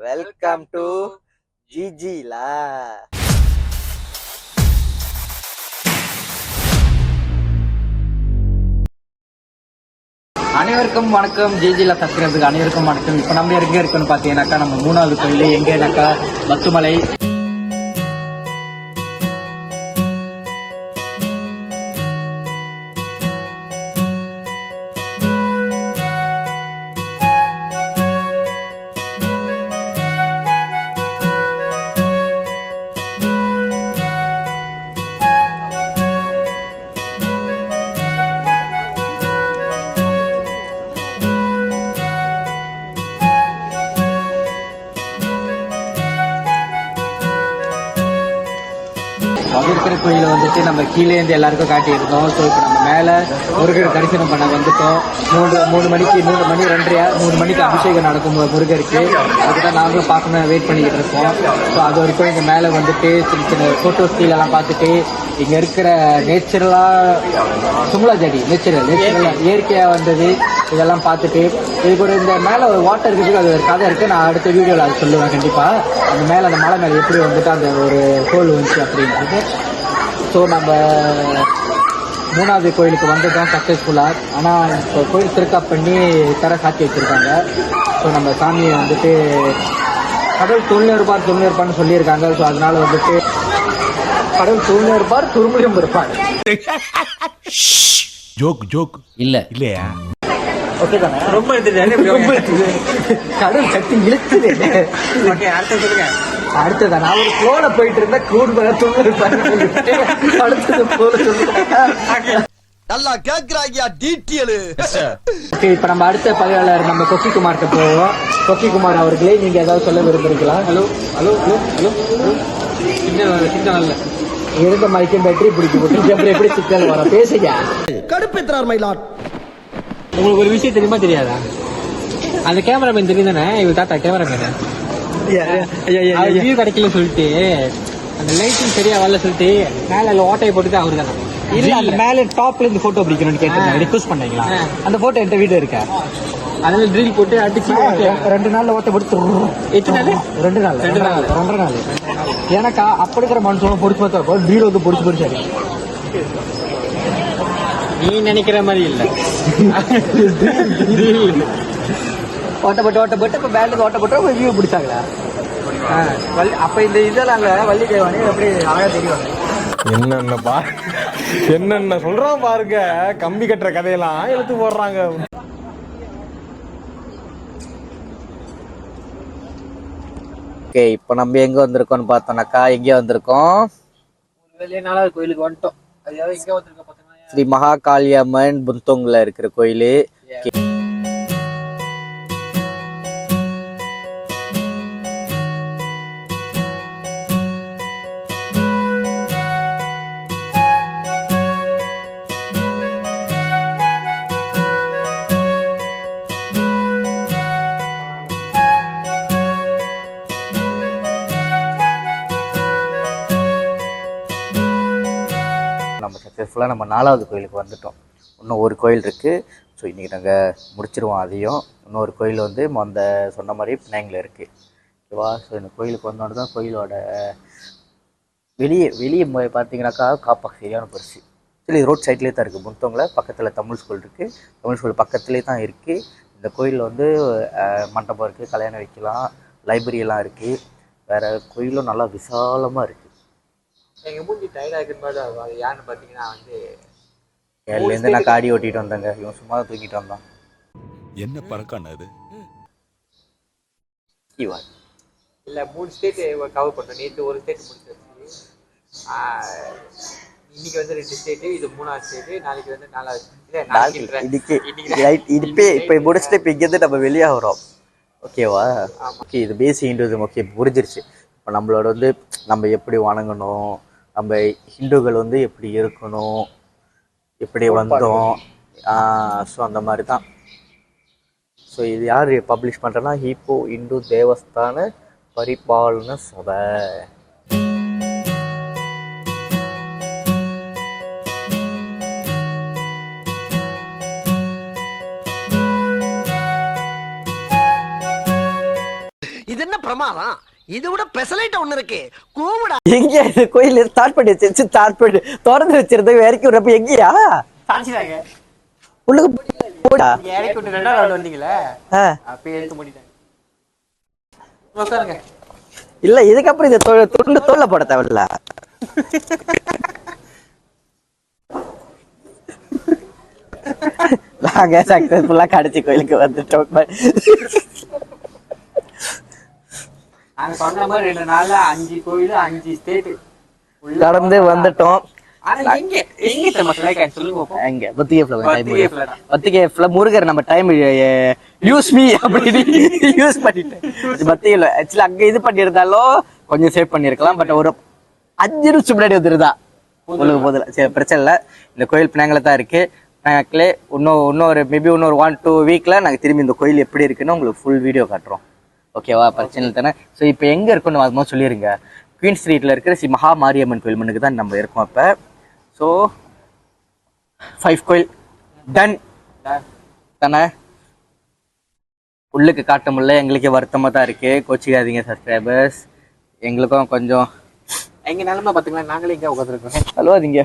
Welcome to ஜிஜிலா. அனைவருக்கும் வணக்கம். ஜிஜிலா சப்ஸ்கிரைபருக்கு அனைவருக்கும் வணக்கம். இப்போ நம்ம எங்கே இருக்குன்னு பார்த்தீங்கன்னாக்கா நம்ம 3வது கோயில் எங்கேனாக்கா பத்துமலை. அது இருக்கிற கோயிலை வந்துட்டு நம்ம கீழேருந்து எல்லாருக்கும் காட்டியிருந்தோம். ஸோ இப்போ நம்ம மேலே முருகர் தரிசனம் பண்ண வந்துட்டோம். மூணு மணிக்கு 3 மணிக்கு அபிஷேகம் நடக்கும் முருகருக்கு. அதுக்கு தான் நாங்களும் பார்க்கணும் வெயிட் பண்ணிக்கிட்டு இருக்கோம். ஸோ அது வரைக்கும் இங்கே மேலே வந்துட்டு சின்ன சின்ன ஃபோட்டோ ஸ்டீலெல்லாம் பார்த்துட்டு இங்கே இருக்கிற சும்லா ஜடி நேச்சுரல் இயற்கையாக வந்தது இதெல்லாம் பார்த்துட்டு இதுக்கு ஒரு இந்த மேலே ஒரு வாட்டர் இருக்குது. அது ஒரு கதை இருக்குது. நான் அடுத்த வீடியோவில் அது சொல்லுவேன் கண்டிப்பாக. அந்த மேலே அந்த மலை மேலே எப்படி வந்துட்டு அந்த ஒரு ஹோல் வந்துச்சு அப்படின்றது. ஸோ நம்ம 3வது கோயிலுக்கு வந்துட்டோம் சக்ஸஸ்ஃபுல்லாக. ஆனால் இப்போ கோயில் திருக்காப் பண்ணி தர சாத்தி வச்சுருக்காங்க. ஸோ நம்ம சாமியை வந்துட்டு கடவுள் தொழில் சொல்லியிருக்காங்க. ஸோ அதனால வந்துட்டு கடவுள் தொழில் துருமுறையும் இருப்பார். ஜோக் இல்லையா? ஓகே தானே? ரொம்ப கடவுள் சக்தி இழுத்துது. அடுத்ததான் நான் ஒரு ஃப்ளோல போயிட்டு இருந்தேன். நல்லா கேக்குறாங்க டீட்டெயில். ஓகே, இப்ப நம்ம அடுத்த பகையாளர் நம்ம கொக்கிக்குமார்கிட்ட போவோம். கொக்கிக்குமார் அவர்களே, நீங்க ஏதாவது சொல்ல விரும்புறீங்களா? Hello hello hello hello hello. Signal இருந்த மைக்கும் பேட்டரி பிடிச்சி போட்டு எப்படி சிக்னல் வர பேசுங்க. கடுப்பேற்றார் மயிலாட். உங்களுக்கு ஒரு விஷயம் தெரியுமா தெரியாதா? அந்த கேமராமேன் தெரியும் தானே? இவர் தாத்தா கேமராமேன் வியூ கிடைக்கல சொல்லிட்டு அந்த லைட்டிங் சரியா வரல சொல்லிட்டு மேல ஓட்டையை போட்டுட்டு அவரு தானே. இல்ல, அந்த மேல டாப்ல இருந்து போட்டோ பிடிக்கணும்னு கேட்டு ரிக்வஸ்ட் பண்ணீங்களா? அந்த போட்டோ என்கிட்ட வீடு இருக்கா. அதனால ட்ரில் போட்டு அடிச்சு 2 நாள்ல ஓட்ட போட்டு 2 நாள் எனக்கா அப்படி இருக்கிற மனுஷன் பொடிச்சு பார்த்தா பீரோக்கு பொடிச்சு நீ நினைக்கிற மாதிரி இல்ல. ஓட்டப்பட்டு இப்ப பேண்டுக்கு ஓட்டப்பட்டு வியூ பிடிச்சாங்களா? அப்ப இந்த இதெல்லாம் வள்ளி தேவானி எப்படி அழகா தெரியும். என்னென்ன சொல்றான் பாருங்க. கம்பி கட்டுற கதையெல்லாம் எடுத்து போடுறாங்க. ஓகே, இப்போ நம்ம எங்க வந்திருக்கோம்னு பார்த்தோம்னாக்கா எங்கே வந்திருக்கோம்? வெளியே 4வது கோயிலுக்கு வந்துட்டோம். அதாவது இங்க வந்திருக்கோம் ஸ்ரீ மகாகாளியம்மன் புந்தோங்ல இருக்கிற கோயிலு. நம்ம சக்ஸஸ்ஃபுல்லாக நம்ம 4வது கோயிலுக்கு வந்துட்டோம். இன்னும் ஒரு கோயில் இருக்குது. ஸோ இன்றைக்கி நாங்கள் முடிச்சிருவோம் அதையும். இன்னொரு கோயில் வந்து அந்த சொன்ன மாதிரி பினாங்கில் இருக்குது. ஓகேவா? ஸோ இந்த கோயிலுக்கு வந்தோன்னு தான் கோயிலோட வெளியே பார்த்தீங்கன்னாக்கா காப்பாக்கு சரியான பெருசு. சரி, ரோட் சைட்லேயே தான் இருக்குது. முத்தவங்கள பக்கத்தில் தமிழ் ஸ்கூல் இருக்குது. தமிழ் ஸ்கூல் பக்கத்துலேயே தான் இருக்குது. இந்த கோயிலில் வந்து மண்டபம் இருக்குது, கல்யாணம் வைக்கலாம், லைப்ரரியெல்லாம் இருக்குது. வேறு கோயிலும் நல்லா விசாலமாக இருக்குது. எங்க மூஞ்சி டயர்டா இருக்குன்னு அது யாருன்னு பாத்தீங்கன்னா வந்து ஏழுலேருந்து நான் காடி ஓட்டிட்டு வந்தேங்க. இவன் சும்மா தான் தூக்கிட்டு வந்தான். என்ன பறக்கான அது? இல்ல 3 ஸ்டேட் கவர் பண்ணோம். நேற்று ஒரு ஸ்டேட் முடிச்சாச்சு. இன்னைக்கு வந்து 2 ஸ்டேட், இது 3வது ஸ்டேட். நாளைக்கு வந்து 4வது. இப்போ முடிச்சுட்டு இப்போ இங்கேருந்து நம்ம வெளியே வரோம். ஓகேவா? ஓகே, இது பேசிக் ஹிந்துவிசம். ஓகே, புரிஞ்சிருச்சு. இப்போ நம்மளோட வந்து நம்ம எப்படி வணங்கணும், நம்ம ஹிந்துக்கள் வந்து எப்படி இருக்கணும், எப்படி வந்தோம். ஸோ அந்த மாதிரி தான். ஸோ இது யார் பப்ளிஷ் பண்ணுறேன்னா ஹீப்போ இந்து தேவஸ்தான பரிபாலன சபை. இது என்ன பிரமாதம்? இது விட பெசலைட் ஒண்ணு இருக்கு. கூவுடா. எங்கயா இது கோயில் ஸ்டார்ட் பண்ணி வச்சு ஸ்டார்ட் பண்ணி திறந்து வச்சிருந்தது இறக்கி விடுறப்ப எங்கயா சாட்சிதாங்க உள்ளுக்கு போடா. இறக்கி விட்டு 2வது ரவுண்ட் வந்தீங்களே ஆ. அப்பயே எடுத்து மூடிட்டாங்க. உட்காருங்க. இல்ல இதுக்கப்புறம் இதை துண்டு தோல்ல போட தேவையில்ல. நாங்க சக்சஸ்ஃபுல்லா கடைசி கோயிலுக்கு வந்துட்டோம். நாங்க சொன்ன மாதிரி 2 நாள்ல 5 கோயில் 5 ஸ்டேட் கடந்து வந்துட்டோம். ஆனா எங்க தெரியுமா சொல்லுங்க சொல்லுங்க. எங்க பத்திகேஃப்ல பத்திகேஃப்ல தான். பத்திகேஃப்ல முருகர் நம்ம டைம் யூஸ் மீ அப்படின்னு யூஸ் பண்ணிட்டேன். பத்திகேஃப்ல ஆக்சுவலி அங்க இது பண்ணியிருந்தாலும் கொஞ்சம் சேவ் பண்ணிருக்கலாம். பட் ஒரு 5 நிமிஷம் முன்னாடி வந்துருதா உங்களுக்கு போதில்ல. சரி பிரச்சனை இல்லை. இந்த கோயில் பினாங்கில தான் இருக்கு. பினாங்கிலே இன்னொரு மேபி இன்னொரு 1-2 வீக்ல நாங்கள் திரும்பி இந்த கோயில் எப்படி இருக்குன்னு உங்களுக்கு ஃபுல் வீடியோ காட்டுறோம். ஓகேவா? பிரச்சனை இல்லை தானே? ஸோ இப்போ எங்கே இருக்குன்னு அதுமா சொல்லிடுங்க. குவீன் ஸ்ட்ரீட்டில் இருக்கிற ஸ்ரீ மகா மாரியம்மன் கோயில் மண்ணுக்கு தான் நம்ம இருக்கோம் இப்போ. ஸோ 5 கோயில் டன் தானே. உள்ளுக்கு காட்ட முடியல, எங்களுக்கே வருத்தமாக தான் இருக்குது. கோச்சிக்காதீங்க சப்ஸ்கிரைபர்ஸ். எங்களுக்கும் கொஞ்சம் எங்க நிலைமை பார்த்துக்கலாம். நாங்களே இங்கே உட்காந்துருக்கோம். அழுவாதீங்க.